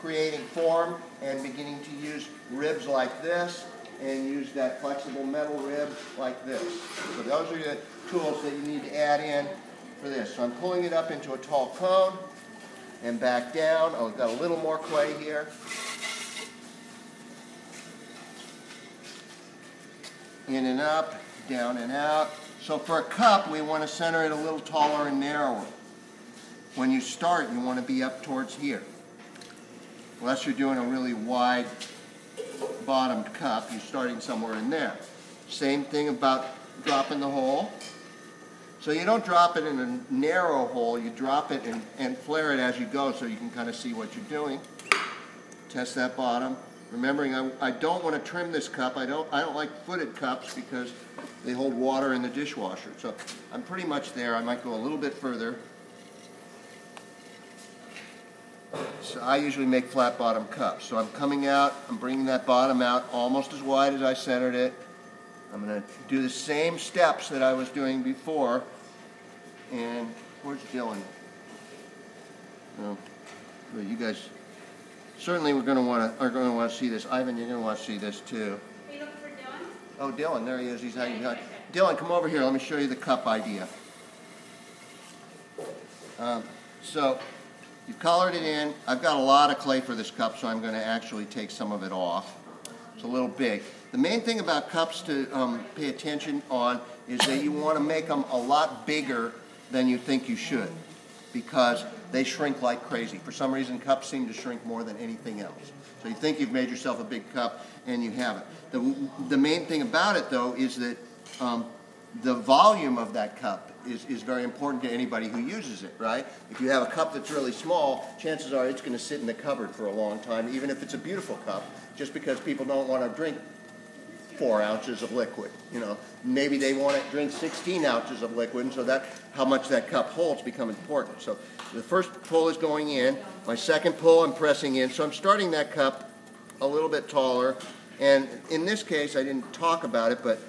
creating form and beginning to use ribs like this and use that flexible metal rib like this. So those are the tools that you need to add in for this. So I'm pulling it up into a tall cone and back down. Oh, I've got a little more clay here. In and up, down and out. So for a cup, we want to center it a little taller and narrower. When you start, you want to be up towards here. Unless you're doing a really wide bottomed cup, you're starting somewhere in there. Same thing about dropping the hole. So you don't drop it in a narrow hole, you drop it and flare it as you go so you can kind of see what you're doing. Test that bottom. Remembering, I don't want to trim this cup. I don't like footed cups because they hold water in the dishwasher. So I'm pretty much there. I might go a little bit further. So I usually make flat bottom cups. So I'm coming out, I'm bringing that bottom out almost as wide as I centered it. I'm going to do the same steps that I was doing before. And where's Dylan? Oh, well, you guys certainly are going to want to see this. Ivan, you're going to want to see this too. Are you looking for Dylan? Oh, Dylan, there he is. He's hanging out. Dylan, come over here. Let me show you the cup idea. So you've colored it in. I've got a lot of clay for this cup, so I'm going to actually take some of it off. It's a little big. The main thing about cups to pay attention on is that you want to make them a lot bigger than you think you should, because they shrink like crazy. For some reason, cups seem to shrink more than anything else. So you think you've made yourself a big cup, and you haven't. The main thing about it, though, is that the volume of that cup is very important to anybody who uses it, right? If you have a cup that's really small, chances are it's going to sit in the cupboard for a long time, even if it's a beautiful cup, just because people don't want to drink 4 ounces of liquid. You know, maybe they want to drink 16 ounces of liquid, and so that how much that cup holds become important. So the first pull is going in. My second pull, I'm pressing in. So I'm starting that cup a little bit taller. And in this case, I didn't talk about it, but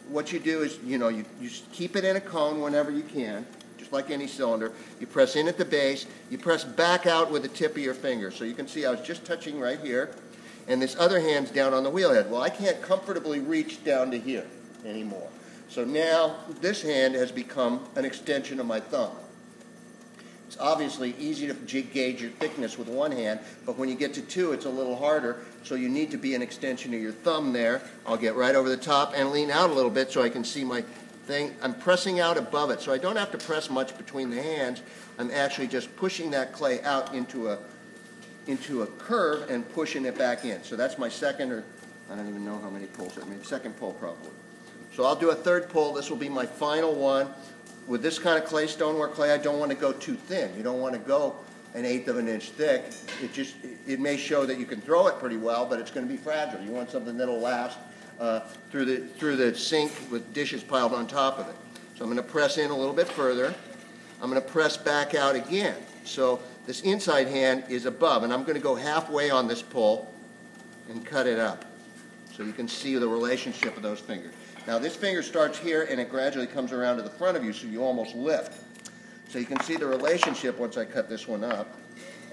what you do is, you know, you keep it in a cone whenever you can, just like any cylinder. You press in at the base. You press back out with the tip of your finger. So you can see I was just touching right here. And this other hand's down on the wheel head. Well, I can't comfortably reach down to here anymore. So now this hand has become an extension of my thumb. It's obviously easy to gauge your thickness with one hand, but when you get to 2, it's a little harder. So you need to be an extension of your thumb there. I'll get right over the top and lean out a little bit so I can see my thing. I'm pressing out above it, so I don't have to press much between the hands. I'm actually just pushing that clay out into a curve and pushing it back in. So that's my second, or I don't even know how many pulls. I mean, second pull probably. So I'll do a third pull. This will be my final one. With this kind of clay, stoneware clay, I don't want to go too thin. You don't want to go 1/8 of an inch thick. It may show that you can throw it pretty well, but it's going to be fragile. You want something that'll last through the sink with dishes piled on top of it. So I'm going to press in a little bit further. I'm going to press back out again. So this inside hand is above, and I'm going to go halfway on this pull and cut it up so you can see the relationship of those fingers. Now this finger starts here and it gradually comes around to the front of you, so you almost lift. So you can see the relationship once I cut this one up,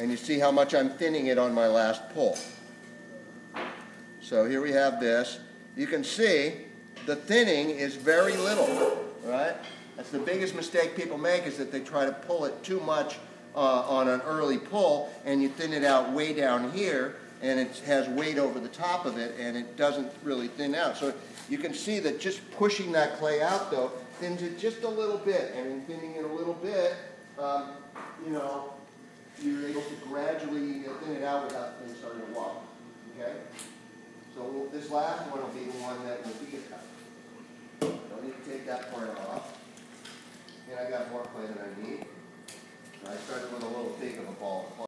and you see how much I'm thinning it on my last pull. So here we have this. You can see the thinning is very little, right? That's the biggest mistake people make, is that they try to pull it too much on an early pull, and you thin it out way down here, and it has weight over the top of it, and it doesn't really thin out. So you can see that just pushing that clay out, though, thins it just a little bit, and in thinning it a little bit, you know, you're able to gradually thin it out without things starting to wobble. Okay? So this last one will be the one that will be a cut. Don't need to take that part off. And I got more clay than I need. I started with a little big of a ball of clay.